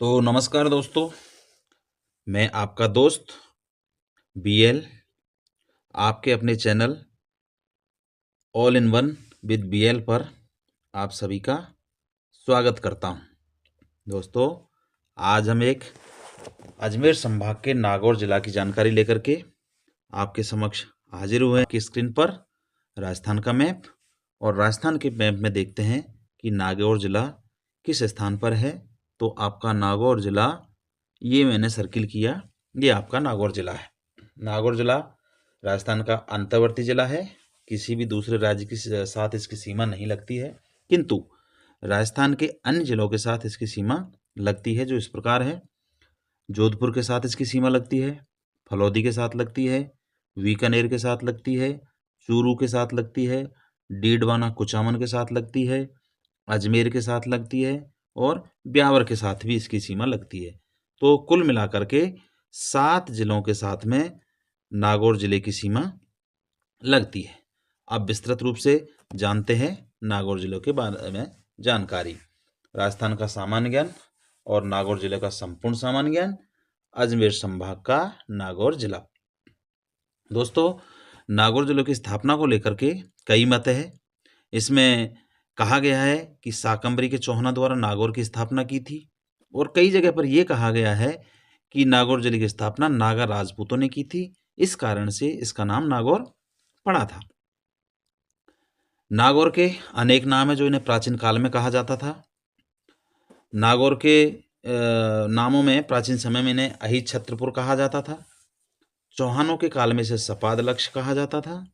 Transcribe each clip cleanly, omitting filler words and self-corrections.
तो नमस्कार दोस्तों, मैं आपका दोस्त बीएल आपके अपने channel all in one with BL पर आप सभी का स्वागत करता हूं। दोस्तों, आज हम एक अजमेर संभाग के नागौर जिला की जानकारी लेकर के आपके समक्ष हाजिर हुए हैं। कि स्क्रीन पर राजस्थान का मैप, और राजस्थान के मैप में देखते हैं कि नागौर जिला किस स्थान पर है। तो आपका नागौर जिला, ये मैंने सर्किल किया, ये आपका नागौर जिला है। नागौर जिला राजस्थान का अंतर्वर्ती जिला है। किसी भी दूसरे राज्य के साथ इसकी सीमा नहीं लगती है, किंतु राजस्थान के अन्य जिलों के साथ इसकी सीमा लगती है, जो इस प्रकार है। जोधपुर के साथ इसकी सीमा लगती है, फलौदी के साथ लगती है, बीकानेर के साथ लगती है, चूरू के साथ लगती है, डीडवाना कुचामन के साथ लगती है, अजमेर के साथ लगती है, और ब्यावर के साथ भी इसकी सीमा लगती है। तो कुल मिलाकर के 7 जिलों के साथ में नागौर जिले की सीमा लगती है। अब विस्तृत रूप से जानते हैं नागौर जिले के बारे में जानकारी। राजस्थान का सामान्य ज्ञान और नागौर जिले का संपूर्ण सामान्य ज्ञान, अजमेर संभाग का नागौर जिला। दोस्तों, नागौर जिले की स्थापना को लेकर के कई मत है। इसमें कहा गया है कि शाकंभरी के चौहाना द्वारा नागौर की स्थापना की थी, और कई जगह पर यह कहा गया है कि नागौर जिले की स्थापना नागा राजपूतों ने की थी। इस कारण से इसका नाम नागौर पड़ा था। नागौर के अनेक नाम है जो इन्हें प्राचीन काल में कहा जाता था। नागौर के नामों में प्राचीन समय में इन्हें अहित छत्रपुर कहा जाता था। चौहानों के काल में इसे सपाद लक्ष्य कहा जाता था।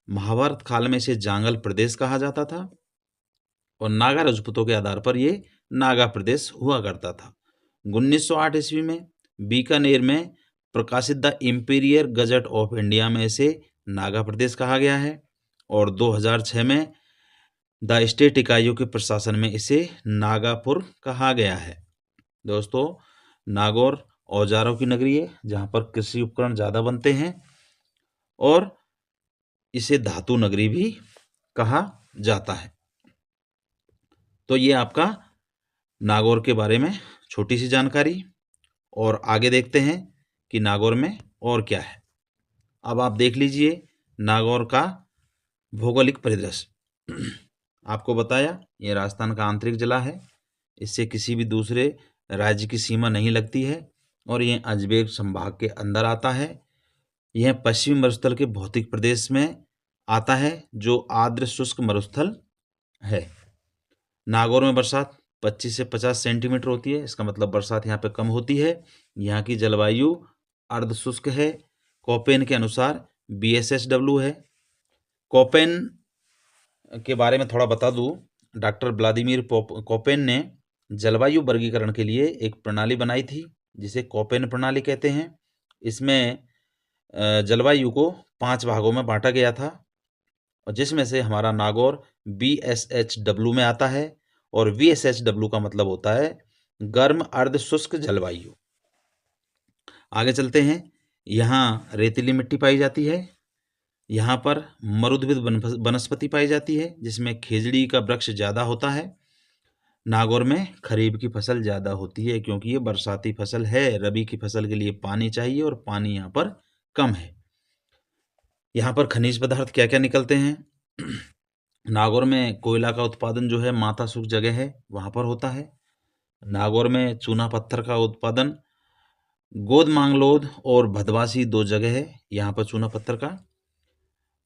महाभारत काल में इसे जांगल प्रदेश कहा जाता था, और नागा राजपूतों के आधार पर यह नागा प्रदेश हुआ करता था। 1908 ईस्वी में बीकानेर में प्रकाशित the imperial gazette of India में इसे नागा प्रदेश कहा गया है, और 2006 में द स्टेट इकाइयों के प्रशासन में इसे नागापुर कहा गया है। दोस्तों, नागौर औजारों की नगरी है, जहाँ पर कृषि उपकरण ज़्यादा बनते हैं, और इसे धातु नगरी भी कहा जाता है। तो ये आपका नागौर के बारे में छोटी सी जानकारी, और आगे देखते हैं कि नागौर में और क्या है। अब आप देख लीजिए नागौर का भौगोलिक परिदृश्य। आपको बताया ये राजस्थान का आंतरिक जिला है, इससे किसी भी दूसरे राज्य की सीमा नहीं लगती है, और यह अजमेर संभाग के अंदर आता है। यह पश्चिमी मरुस्थल के भौतिक प्रदेश में आता है, जो आर्द्र शुष्क मरुस्थल है। नागौर में बरसात 25 से 50 सेंटीमीटर होती है। इसका मतलब बरसात यहाँ पे कम होती है। यहाँ की जलवायु अर्ध शुष्क है। कोपेन के अनुसार BSHW है। कोपेन के बारे में थोड़ा बता दूँ, डॉक्टर व्लादिमीर कोपेन ने जलवायु वर्गीकरण के लिए एक प्रणाली बनाई थी, जिसे कोपेन प्रणाली कहते हैं। इसमें जलवायु को 5 भागों में बांटा गया था, और जिसमें से हमारा नागौर BSHW में आता है, और VSHW का मतलब होता है गर्म अर्ध शुष्क जलवायु। आगे चलते हैं। यहाँ रेतीली मिट्टी पाई जाती है। यहाँ पर मरुद्भिद वनस्पति पाई जाती है, जिसमें खेजड़ी का वृक्ष ज़्यादा होता है। नागौर में खरीफ की फसल ज़्यादा होती है, क्योंकि ये बरसाती फसल है। रबी की फसल के लिए पानी चाहिए, और पानी यहाँ पर कम है। यहाँ पर खनिज पदार्थ क्या क्या निकलते हैं। नागौर में कोयला का उत्पादन जो है माता सूख जगह है वहाँ पर होता है। नागौर में चूना पत्थर का उत्पादन गोद मांगलोद और भदवासी 2 जगह है, यहाँ पर चूना पत्थर का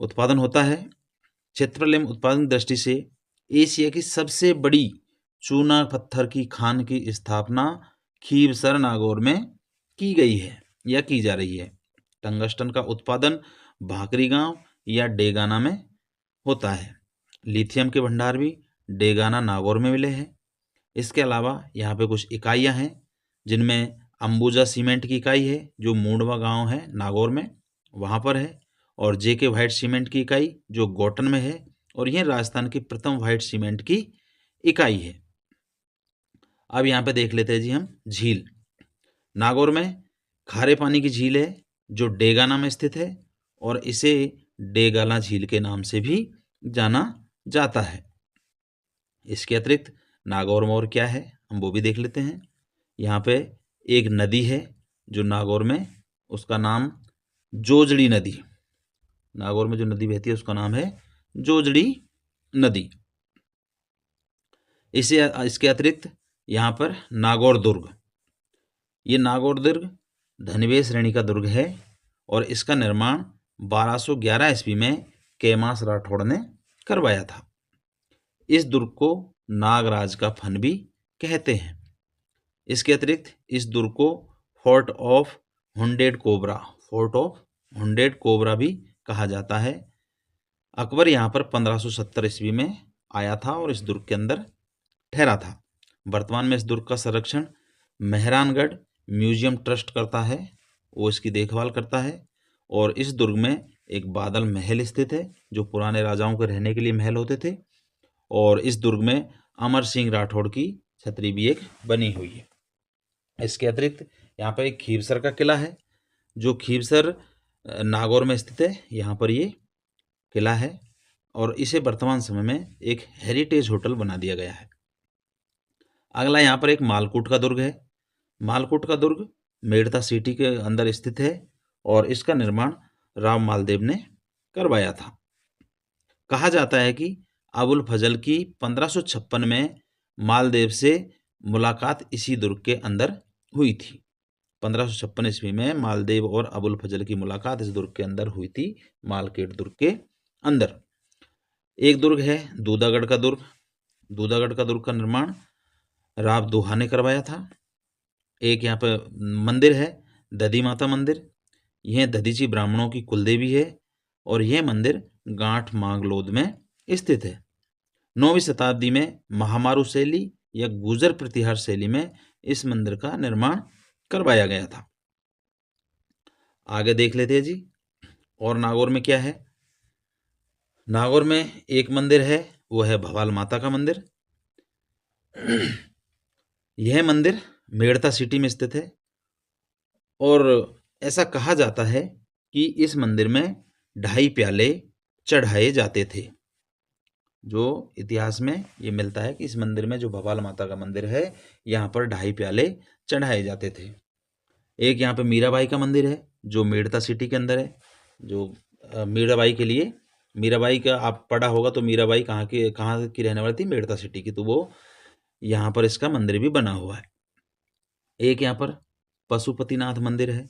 उत्पादन होता है। क्षेत्रफल एवं उत्पादन दृष्टि से एशिया की सबसे बड़ी चूना पत्थर की खान की स्थापना खीवसर नागौर में की गई है या की जा रही है। टंगस्टन का उत्पादन भाकरी गांव या डेगाना में होता है। लिथियम के भंडार भी डेगाना नागौर में मिले हैं। इसके अलावा यहाँ पे कुछ इकाइयाँ हैं, जिनमें अंबुजा सीमेंट की इकाई है, जो मूंडवा गांव है नागौर में, वहाँ पर है। और JK व्हाइट सीमेंट की इकाई जो गोटन में है, और यह राजस्थान की प्रथम व्हाइट सीमेंट की इकाई है। अब यहाँ पे देख लेते हैं जी हम झील। नागौर में खारे पानी की झील है, जो डेगाना में स्थित है, और इसे डेगाला झील के नाम से भी जाना जाता है। इसके अतिरिक्त नागौर में और क्या है, हम वो भी देख लेते हैं। यहाँ पे एक नदी है जो नागौर में, उसका नाम जोजड़ी नदी। नागौर में जो नदी बहती है उसका नाम है जोजड़ी नदी। इसके अतिरिक्त यहाँ पर नागौर दुर्ग, ये नागौर दुर्ग धनवे श्रेणी का दुर्ग है और इसका निर्माण 1211 ईस्वी में कैमास राठौड़ ने करवाया था। इस दुर्ग को नागराज का फन भी कहते हैं। इसके अतिरिक्त इस दुर्ग को फोर्ट ऑफ हुंडेड कोबरा भी कहा जाता है। अकबर यहाँ पर 1570 ईस्वी में आया था और इस दुर्ग के अंदर ठहरा था। वर्तमान में इस दुर्ग का संरक्षण मेहरानगढ़ म्यूजियम ट्रस्ट करता है, वो इसकी देखभाल करता है। और इस दुर्ग में एक बादल महल स्थित है जो पुराने राजाओं के रहने के लिए महल होते थे। और इस दुर्ग में अमर सिंह राठौड़ की छतरी भी एक बनी हुई है। इसके अतिरिक्त यहाँ पर एक खीवसर का किला है जो खीवसर नागौर में स्थित है। यहाँ पर ये किला है और इसे वर्तमान समय में एक हेरिटेज होटल बना दिया गया है। अगला यहाँ पर एक मालकूट का दुर्ग है। मालकूट का दुर्ग मेड़ता सिटी के अंदर स्थित है और इसका निर्माण राव मालदेव ने करवाया था। कहा जाता है कि अबुल फजल की 1556 में मालदेव से मुलाकात इसी दुर्ग के अंदर हुई थी। 1556 ईस्वी में मालदेव और अबुल फजल की मुलाकात इस दुर्ग के अंदर हुई थी, मालकेट दुर्ग के अंदर। एक दुर्ग है दूधागढ़ का दुर्ग। दूधागढ़ का दुर्ग का निर्माण राव दोहा ने करवाया था। एक यहाँ पर मंदिर है दधी माता मंदिर। यह दधीची ब्राह्मणों की कुलदेवी है और यह मंदिर गांठ मांगलोद में स्थित है। 9वीं शताब्दी में महामारू शैली या गुजर प्रतिहार शैली में इस मंदिर का निर्माण करवाया गया था। आगे देख लेते हैं जी। और नागौर में क्या है? नागौर में एक मंदिर है, वो है भवाल माता का मंदिर। यह मंदिर मेड़ता सिटी में स्थित है और ऐसा कहा जाता है कि इस मंदिर में 2.5 प्याले चढ़ाए जाते थे। जो इतिहास में ये मिलता है कि इस मंदिर में, जो भवाल माता का मंदिर है, यहाँ पर 2.5 प्याले चढ़ाए जाते थे। एक यहाँ पे मीराबाई का मंदिर है जो मेड़ता सिटी के अंदर है। जो मीराबाई के लिए, मीराबाई का आप पढ़ा होगा तो मीराबाई कहाँ की रहने वाली थी? मेड़ता सिटी की। तो वो यहाँ पर इसका मंदिर भी बना हुआ है। एक यहाँ पर पशुपतिनाथ मंदिर है।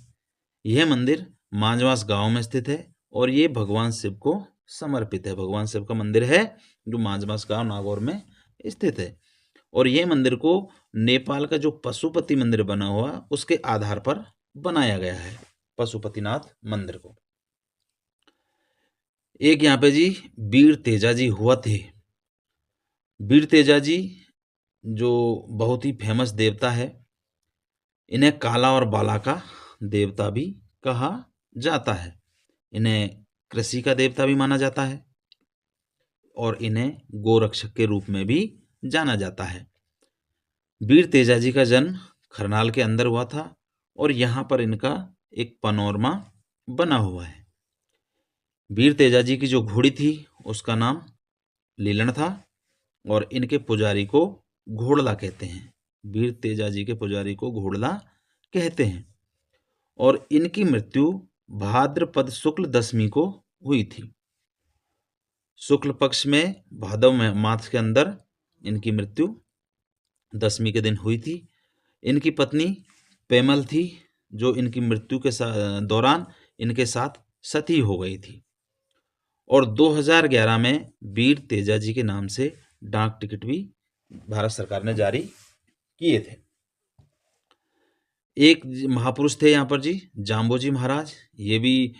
यह मंदिर मांजवास गांव में स्थित है और ये भगवान शिव को समर्पित है। भगवान शिव का मंदिर है जो मांजवास गांव नागौर में स्थित है। और यह मंदिर को नेपाल का जो पशुपति मंदिर बना हुआ उसके आधार पर बनाया गया है, पशुपतिनाथ मंदिर को। एक यहाँ पे जी वीर तेजाजी हुआ थे। वीर तेजाजी जो बहुत ही फेमस देवता है, इन्हें काला और बाला का देवता भी कहा जाता है। इन्हें कृषि का देवता भी माना जाता है और इन्हें गोरक्षक के रूप में भी जाना जाता है। वीर तेजाजी का जन्म खरनाल के अंदर हुआ था और यहाँ पर इनका एक पनोरमा बना हुआ है। वीर तेजाजी की जो घोड़ी थी उसका नाम लीलन था और इनके पुजारी को घोड़ला कहते हैं। वीर तेजाजी के पुजारी को घोड़ला कहते हैं और इनकी मृत्यु भाद्रपद शुक्ल दशमी को हुई थी। शुक्ल पक्ष में भादव मास के अंदर इनकी मृत्यु दशमी के दिन हुई थी। इनकी पत्नी पेमल थी जो इनकी मृत्यु के दौरान इनके साथ सती हो गई थी। और 2011 में वीर तेजाजी के नाम से डाक टिकट भी भारत सरकार ने जारी किए थे। एक महापुरुष थे यहाँ पर जी जाम्बोजी महाराज। ये भी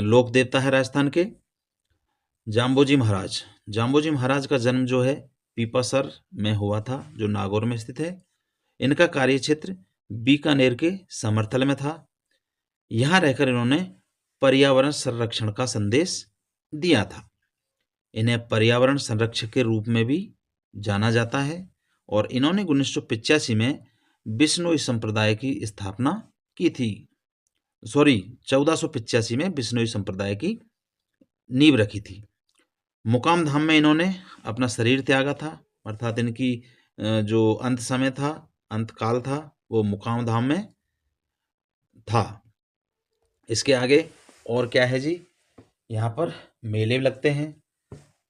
लोक देवता है राजस्थान के। जाम्बोजी महाराज का जन्म जो है पीपासर में हुआ था जो नागौर में स्थित है। इनका कार्यक्षेत्र बीकानेर के समरथल में था। यहाँ रहकर इन्होंने पर्यावरण संरक्षण का संदेश दिया था। इन्हें पर्यावरण संरक्षक के रूप में भी जाना जाता है और इन्होंने 1985 में बिश्नोई संप्रदाय की स्थापना की थी। 1485 में बिश्नोई संप्रदाय की नींव रखी थी। मुकाम धाम में इन्होंने अपना शरीर त्यागा था, अर्थात इनकी जो अंत समय था, अंत काल था, वो मुकाम धाम में था। इसके आगे और क्या है जी, यहाँ पर मेले लगते हैं।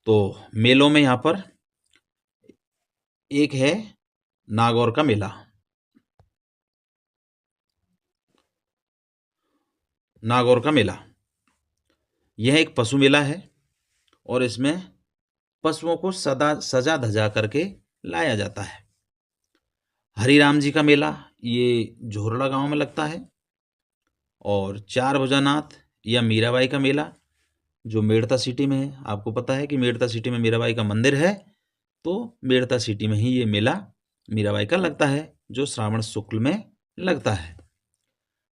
तो मेलों में यहाँ पर एक है नागौर का मेला। नागौर का मेला यह एक पशु मेला है और इसमें पशुओं को सजा धजा करके लाया जाता है। हरिराम जी का मेला ये झोरड़ा गांव में लगता है। और चार भुजानाथ या मीराबाई का मेला जो मेड़ता सिटी में है। आपको पता है कि मेड़ता सिटी में मीराबाई का मंदिर है, तो मेड़ता सिटी में ही ये मेला मीराबाई का लगता है, जो श्रावण शुक्ल में लगता है।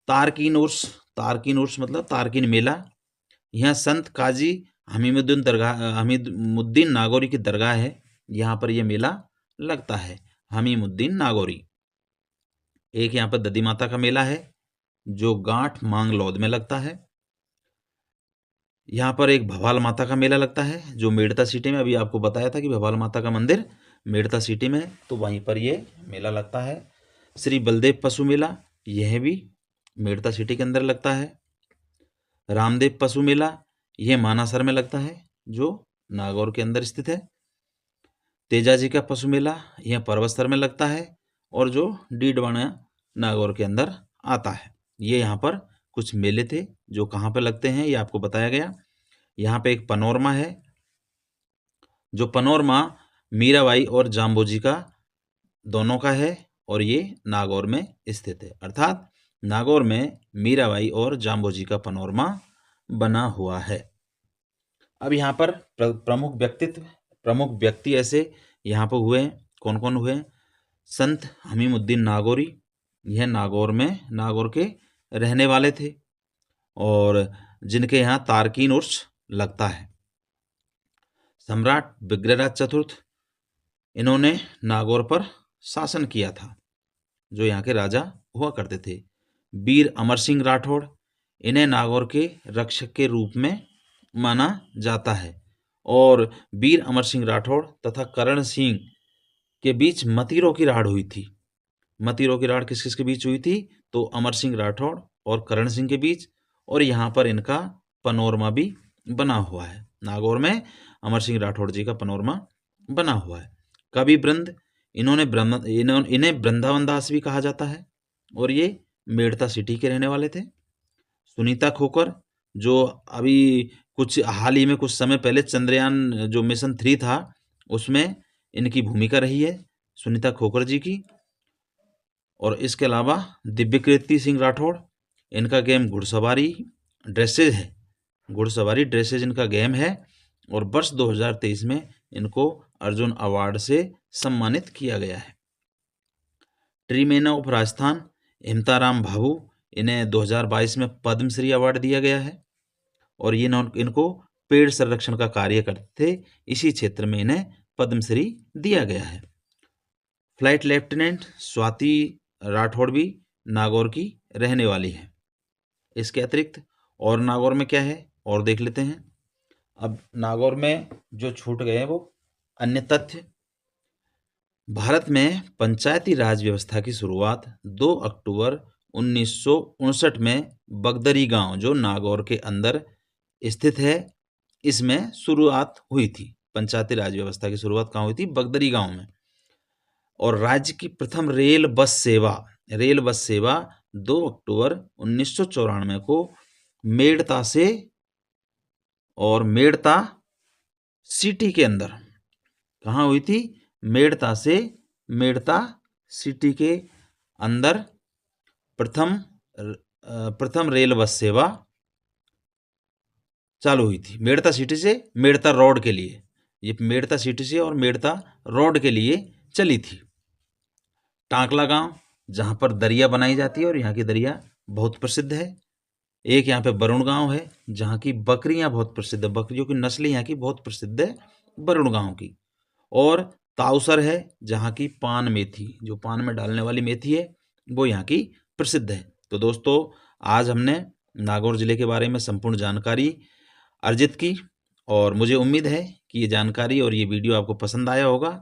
तारकीन उर्स मतलब तारकीन मेला। यहाँ संत काजी हमीमुद्दीन नागौरी की दरगाह है, यहाँ पर यह मेला लगता है, हमीमुद्दीन नागौरी। एक यहाँ पर ददी माता का मेला है जो गांठ मांगलौद में लगता है। यहाँ पर एक भवाल माता का मेला लगता है जो मेड़ता सिटी में, अभी आपको बताया था कि भवाल माता का मंदिर मेड़ता सिटी में है, तो वहीं पर ये मेला लगता है। श्री बलदेव पशु मेला यह भी मेड़ता सिटी के अंदर लगता है। रामदेव पशु मेला यह मानासर में लगता है जो नागौर के अंदर स्थित है। तेजाजी का पशु मेला यह परबतसर में लगता है और जो डीडवाना नागौर के अंदर आता है। ये यहाँ पर कुछ मेले थे जो कहाँ पर लगते हैं ये आपको बताया गया। यहाँ पे एक पनोरमा है, जो पनोरमा मीराबाई और जाम्बोजी का दोनों का है और ये नागौर में स्थित है। अर्थात नागौर में मीराबाई और जाम्बोजी का पनोरमा बना हुआ है। अब यहाँ पर प्रमुख व्यक्ति ऐसे यहाँ पर हुए हैं। कौन कौन हुए? संत हमीमुद्दीन नागौरी, यह नागौर के रहने वाले थे और जिनके यहाँ तारकीन उर्स लगता है। सम्राट विग्रहराज चतुर्थ, इन्होंने नागौर पर शासन किया था, जो यहाँ के राजा हुआ करते थे। वीर अमर सिंह राठौड़, इन्हें नागौर के रक्षक के रूप में माना जाता है। और वीर अमर सिंह राठौड़ तथा करण सिंह के बीच मतीरों की राड़ हुई थी। मतीरों की राड़ किस किस के बीच हुई थी? तो अमर सिंह राठौड़ और करण सिंह के बीच। और यहाँ पर इनका पनोरमा भी बना हुआ है। नागौर में अमर सिंह राठौड़ जी का पनोरमा बना हुआ है। कवि वृंद, इन्हें वृंदावन दास भी कहा जाता है और ये मेड़ता सिटी के रहने वाले थे। सुनीता खोकर, जो अभी हाल ही में कुछ समय पहले चंद्रयान जो मिशन 3 था उसमें इनकी भूमिका रही है, सुनीता खोकर जी की। और इसके अलावा दिव्यकीर्ति सिंह राठौड़, इनका गेम घुड़सवारी ड्रेसेज इनका गेम है और वर्ष 2023 में इनको अर्जुन अवार्ड से सम्मानित किया गया है। ट्रीमेन ऑफ राजस्थान हिमताराम भाभू, इन्हें 2022 में पद्मश्री अवार्ड दिया गया है और ये इनको पेड़ संरक्षण का कार्य करते थे, इसी क्षेत्र में इन्हें पद्मश्री दिया गया है। फ्लाइट लेफ्टिनेंट स्वाति राठौड़ भी नागौर की रहने वाली है। इसके अतिरिक्त और नागौर में क्या है और देख लेते हैं। अब नागौर में जो छूट गए हैं वो अन्य तथ्य। भारत में पंचायती राज व्यवस्था की शुरुआत 2 अक्टूबर 1959 में बगदरी गांव, जो नागौर के अंदर स्थित है, इसमें शुरुआत हुई थी। पंचायती राज व्यवस्था की शुरुआत कहाँ हुई थी? बगदरी गांव में। और राज्य की प्रथम रेल बस सेवा 2 अक्टूबर 1994 को मेड़ता से और मेड़ता सिटी के अंदर कहाँ हुई थी? मेड़ता से मेड़ता सिटी के अंदर प्रथम रेल बस सेवा चालू हुई थी। मेड़ता सिटी से मेड़ता रोड के लिए, ये मेड़ता सिटी से और मेड़ता रोड के लिए चली थी। टांकला गांव, जहां पर दरिया बनाई जाती है और यहाँ की दरिया बहुत प्रसिद्ध है। एक यहाँ पे वरुण गांव है जहाँ की बकरियां बहुत प्रसिद्ध है, बकरियों की नस्लें यहाँ की बहुत प्रसिद्ध है वरुण गांव की। और ताउसर है जहाँ की पान मेथी, जो पान में डालने वाली मेथी है, वो यहाँ की प्रसिद्ध है। तो दोस्तों, आज हमने नागौर ज़िले के बारे में संपूर्ण जानकारी अर्जित की और मुझे उम्मीद है कि ये जानकारी और ये वीडियो आपको पसंद आया होगा।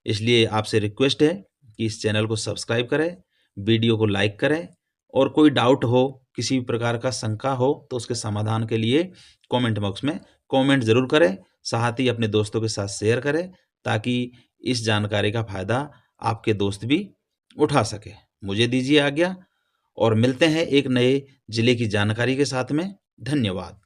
इसलिए आपसे रिक्वेस्ट है कि इस चैनल को सब्सक्राइब करें, वीडियो को लाइक करें और कोई डाउट हो, किसी भी प्रकार का शंका हो तो उसके समाधान के लिए कमेंट बॉक्स में कमेंट ज़रूर करें। साथ ही अपने दोस्तों के साथ शेयर करें ताकि इस जानकारी का फ़ायदा आपके दोस्त भी उठा सके। मुझे दीजिए आज्ञा और मिलते हैं एक नए ज़िले की जानकारी के साथ में। धन्यवाद।